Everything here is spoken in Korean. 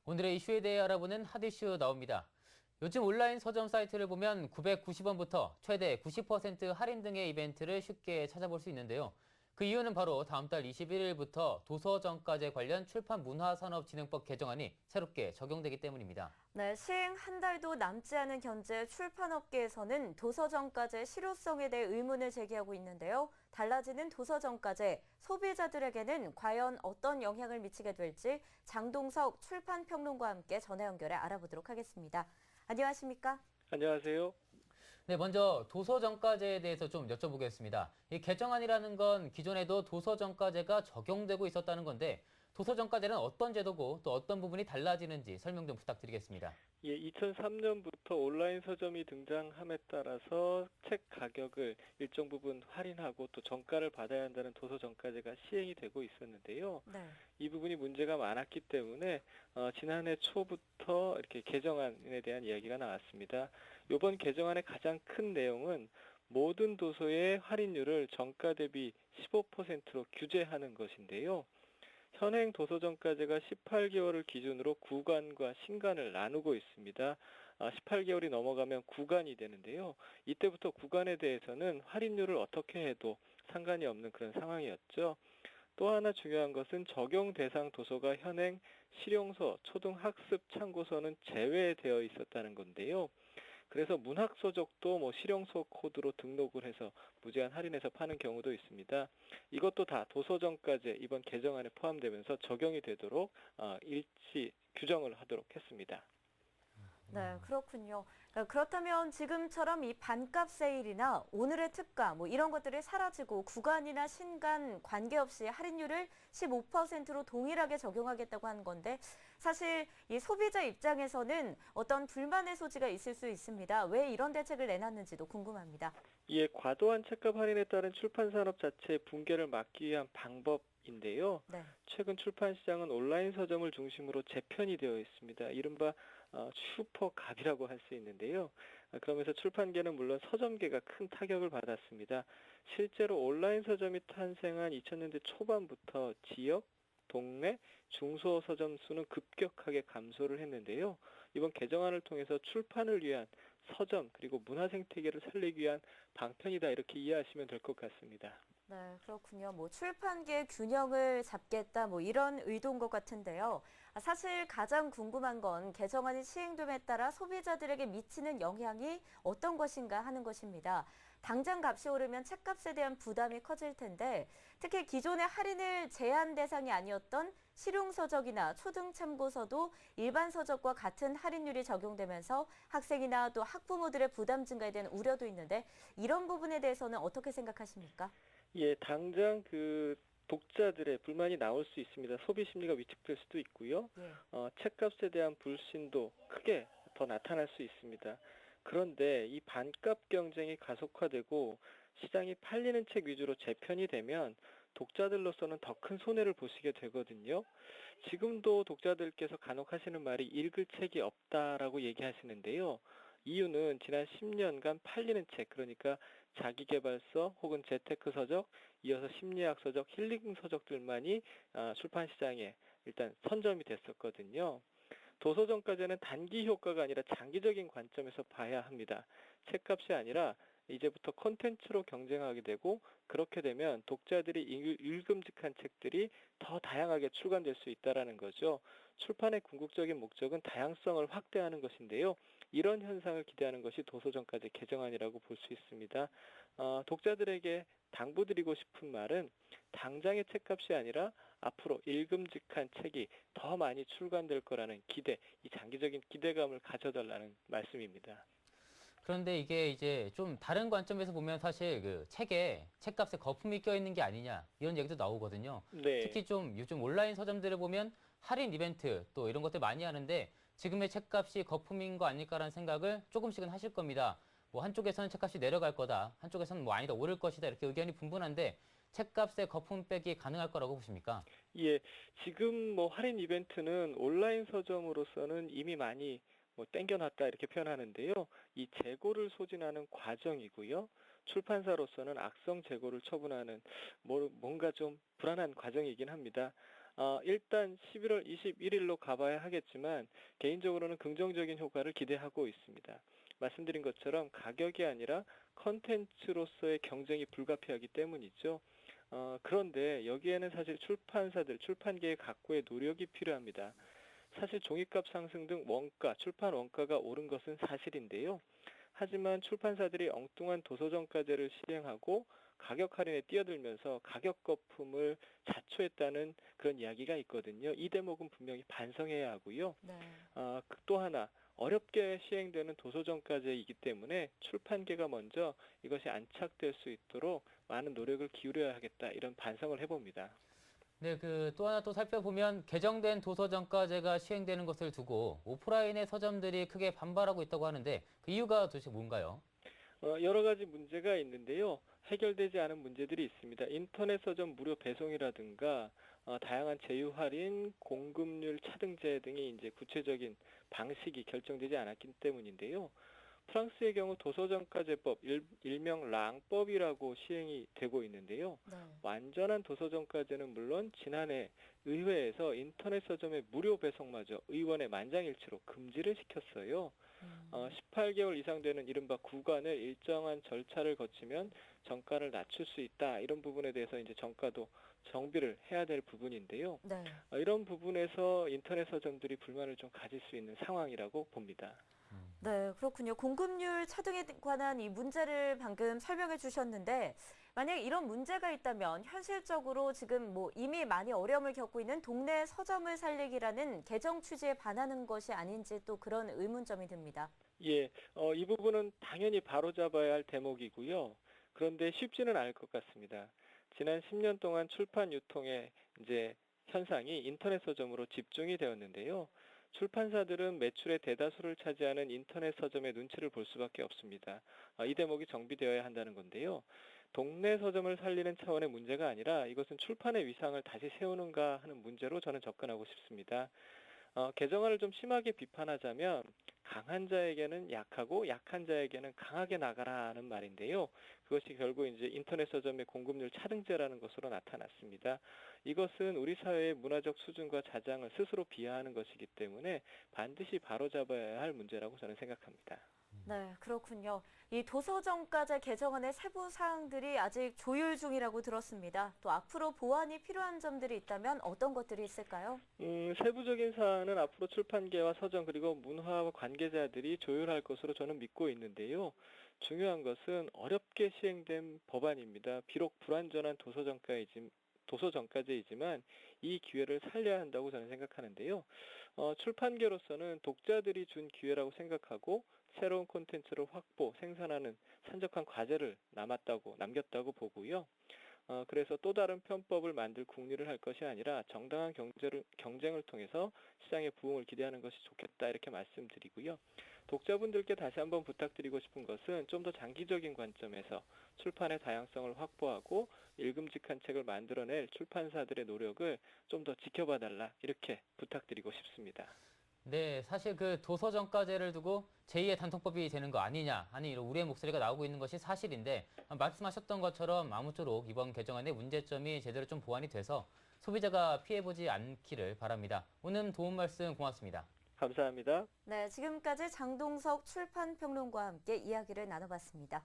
오늘의 이슈에 대해 알아보는 핫이슈 나옵니다. 요즘 온라인 서점 사이트를 보면 990원부터 최대 90% 할인 등의 이벤트를 쉽게 찾아볼 수 있는데요. 그 이유는 바로 다음 달 21일부터 도서정가제 관련 출판문화산업진흥법 개정안이 새롭게 적용되기 때문입니다. 네, 시행 한 달도 남지 않은 현재 출판업계에서는 도서정가제 실효성에 대해 의문을 제기하고 있는데요. 달라지는 도서정가제, 소비자들에게는 과연 어떤 영향을 미치게 될지 장동석 출판평론가와 함께 전화 연결해 알아보도록 하겠습니다. 안녕하십니까? 안녕하세요. 네, 먼저 도서정가제에 대해서 좀 여쭤보겠습니다. 이 개정안이라는 건 기존에도 도서정가제가 적용되고 있었다는 건데 도서정가제는 어떤 제도고 또 어떤 부분이 달라지는지 설명 좀 부탁드리겠습니다. 예, 2003년부터 온라인 서점이 등장함에 따라서 책 가격을 일정 부분 할인하고 또 정가를 받아야 한다는 도서정가제가 시행이 되고 있었는데요. 네. 이 부분이 문제가 많았기 때문에 지난해 초부터 이렇게 개정안에 대한 이야기가 나왔습니다. 이번 개정안의 가장 큰 내용은 모든 도서의 할인율을 정가 대비 15%로 규제하는 것인데요. 현행 도서정가제가 18개월을 기준으로 구간과 신간을 나누고 있습니다. 18개월이 넘어가면 구간이 되는데요. 이때부터 구간에 대해서는 할인율을 어떻게 해도 상관이 없는 그런 상황이었죠. 또 하나 중요한 것은 적용 대상 도서가 현행 실용서, 초등학습 참고서는 제외되어 있었다는 건데요. 그래서 문학서적도 실용서 코드로 등록을 해서 무제한 할인해서 파는 경우도 있습니다. 이것도 다 도서정가제 이번 개정안에 포함되면서 적용이 되도록 일치 규정을 하도록 했습니다. 네, 그렇군요. 그렇다면 지금처럼 이 반값 세일이나 오늘의 특가 이런 것들이 사라지고 구간이나 신간 관계없이 할인율을 15%로 동일하게 적용하겠다고 하는 건데 사실 이 소비자 입장에서는 어떤 불만의 소지가 있을 수 있습니다. 왜 이런 대책을 내놨는지도 궁금합니다. 이에 과도한 책값 할인에 따른 출판산업 자체의 붕괴를 막기 위한 방법인데요. 네. 최근 출판 시장은 온라인 서점을 중심으로 재편이 되어 있습니다. 이른바 슈퍼갑이라고 할 수 있는데요. 그러면서 출판계는 물론 서점계가 큰 타격을 받았습니다. 실제로 온라인 서점이 탄생한 2000년대 초반부터 지역, 동네, 중소 서점 수는 급격하게 감소를 했는데요. 이번 개정안을 통해서 출판을 위한 서점 그리고 문화 생태계를 살리기 위한 방편이다 이렇게 이해하시면 될 것 같습니다. 네, 그렇군요. 출판계 균형을 잡겠다 이런 의도인 것 같은데요. 사실 가장 궁금한 건 개정안이 시행됨에 따라 소비자들에게 미치는 영향이 어떤 것인가 하는 것입니다. 당장 값이 오르면 책값에 대한 부담이 커질 텐데 특히 기존의 할인을 제한 대상이 아니었던 실용서적이나 초등참고서도 일반 서적과 같은 할인율이 적용되면서 학생이나 또 학부모들의 부담 증가에 대한 우려도 있는데 이런 부분에 대해서는 어떻게 생각하십니까? 예, 당장 독자들의 불만이 나올 수 있습니다. 소비 심리가 위축될 수도 있고요. 예. 책값에 대한 불신도 크게 더 나타날 수 있습니다. 그런데 이 반값 경쟁이 가속화되고 시장이 팔리는 책 위주로 재편이 되면 독자들로서는 더 큰 손해를 보시게 되거든요. 지금도 독자들께서 간혹 하시는 말이 읽을 책이 없다라고 얘기하시는데요. 이유는 지난 10년간 팔리는 책, 그러니까 자기계발서 혹은 재테크 서적, 이어서 심리학 서적, 힐링 서적들만이 출판 시장에 일단 선점이 됐었거든요. 도서정가제는 단기 효과가 아니라 장기적인 관점에서 봐야 합니다. 책값이 아니라 이제부터 콘텐츠로 경쟁하게 되고 그렇게 되면 독자들이 읽음직한 책들이 더 다양하게 출간될 수 있다는 거죠. 출판의 궁극적인 목적은 다양성을 확대하는 것인데요. 이런 현상을 기대하는 것이 도서정가제 개정안이라고 볼 수 있습니다. 독자들에게 당부드리고 싶은 말은 당장의 책값이 아니라 앞으로 읽음직한 책이 더 많이 출간될 거라는 기대, 이 장기적인 기대감을 가져달라는 말씀입니다. 그런데 이게 이제 좀 다른 관점에서 보면 사실 그 책에 책값에 거품이 껴있는 게 아니냐 이런 얘기도 나오거든요. 네. 특히 좀 요즘 온라인 서점들을 보면 할인 이벤트 또 이런 것들 많이 하는데 지금의 책값이 거품인 거 아닐까라는 생각을 조금씩은 하실 겁니다. 한쪽에서는 책값이 내려갈 거다, 한쪽에서는 아니다 오를 것이다 이렇게 의견이 분분한데 책값에 거품 빼기 가능할 거라고 보십니까? 예, 지금 할인 이벤트는 온라인 서점으로서는 이미 많이 땡겨놨다 이렇게 표현하는데요. 이 재고를 소진하는 과정이고요. 출판사로서는 악성 재고를 처분하는 뭔가 좀 불안한 과정이긴 합니다. 일단 11월 21일로 가봐야 하겠지만 개인적으로는 긍정적인 효과를 기대하고 있습니다. 말씀드린 것처럼 가격이 아니라 컨텐츠로서의 경쟁이 불가피하기 때문이죠. 그런데 여기에는 사실 출판사들, 출판계의 각고의 노력이 필요합니다. 사실 종이값 상승 등 원가, 출판 원가가 오른 것은 사실인데요. 하지만 출판사들이 엉뚱한 도서정가제를 시행하고 가격 할인에 뛰어들면서 가격 거품을 자초했다는 그런 이야기가 있거든요. 이 대목은 분명히 반성해야 하고요. 네. 또 하나 어렵게 시행되는 도서정가제이기 때문에 출판계가 먼저 이것이 안착될 수 있도록 많은 노력을 기울여야 하겠다 이런 반성을 해봅니다. 네, 또 하나 또 살펴보면 개정된 도서정가제가 시행되는 것을 두고 오프라인의 서점들이 크게 반발하고 있다고 하는데 그 이유가 도대체 뭔가요? 여러 가지 문제가 있는데요. 해결되지 않은 문제들이 있습니다. 인터넷 서점 무료 배송이라든가 다양한 제휴 할인, 공급률 차등제 등이 이제 구체적인 방식이 결정되지 않았기 때문인데요. 프랑스의 경우 도서정가제법, 일명 랑법이라고 시행이 되고 있는데요. 네. 완전한 도서정가제는 물론 지난해 의회에서 인터넷 서점의 무료 배송마저 의원의 만장일치로 금지를 시켰어요. 18개월 이상 되는 이른바 구간을 일정한 절차를 거치면 정가를 낮출 수 있다. 이런 부분에 대해서 이제 정가도 정비를 해야 될 부분인데요. 네. 이런 부분에서 인터넷 서점들이 불만을 좀 가질 수 있는 상황이라고 봅니다. 네, 그렇군요. 공급률 차등에 관한 이 문제를 방금 설명해 주셨는데 만약 이런 문제가 있다면 현실적으로 지금 뭐 이미 많이 어려움을 겪고 있는 동네 서점을 살리기라는 개정 취지에 반하는 것이 아닌지 또 그런 의문점이 듭니다. 예, 이 부분은 당연히 바로잡아야 할 대목이고요. 그런데 쉽지는 않을 것 같습니다. 지난 10년 동안 출판 유통의 이제 현상이 인터넷 서점으로 집중이 되었는데요. 출판사들은 매출의 대다수를 차지하는 인터넷 서점의 눈치를 볼 수밖에 없습니다. 이 대목이 정비되어야 한다는 건데요. 동네 서점을 살리는 차원의 문제가 아니라 이것은 출판의 위상을 다시 세우는가 하는 문제로 저는 접근하고 싶습니다. 개정안을 좀 심하게 비판하자면 강한 자에게는 약하고 약한 자에게는 강하게 나가라는 말인데요. 그것이 결국 이제 인터넷 서점의 공급률 차등제라는 것으로 나타났습니다. 이것은 우리 사회의 문화적 수준과 자장을 스스로 비하하는 것이기 때문에 반드시 바로잡아야 할 문제라고 저는 생각합니다. 네, 그렇군요. 이 도서정가제 개정안의 세부 사항들이 아직 조율 중이라고 들었습니다. 또 앞으로 보완이 필요한 점들이 있다면 어떤 것들이 있을까요? 세부적인 사안은 앞으로 출판계와 서점 그리고 문화 관계자들이 조율할 것으로 저는 믿고 있는데요. 중요한 것은 어렵게 시행된 법안입니다. 비록 불완전한 도서정가제이지만 이 기회를 살려야 한다고 저는 생각하는데요. 출판계로서는 독자들이 준 기회라고 생각하고 새로운 콘텐츠를 확보, 생산하는 산적한 과제를 남겼다고 보고요. 그래서 또 다른 편법을 만들 궁리를 할 것이 아니라 정당한 경쟁을 통해서 시장의 부흥을 기대하는 것이 좋겠다 이렇게 말씀드리고요. 독자분들께 다시 한번 부탁드리고 싶은 것은 좀 더 장기적인 관점에서 출판의 다양성을 확보하고 읽음직한 책을 만들어낼 출판사들의 노력을 좀 더 지켜봐달라 이렇게 부탁드리고 싶습니다. 네, 사실 도서정가제를 두고 제2의 단통법이 되는 거 아니냐 하는 이런 우려의 목소리가 나오고 있는 것이 사실인데 말씀하셨던 것처럼 아무쪼록 이번 개정안의 문제점이 제대로 좀 보완이 돼서 소비자가 피해보지 않기를 바랍니다. 오늘 도움 말씀 고맙습니다. 감사합니다. 네, 지금까지 장동석 출판평론가와 함께 이야기를 나눠봤습니다.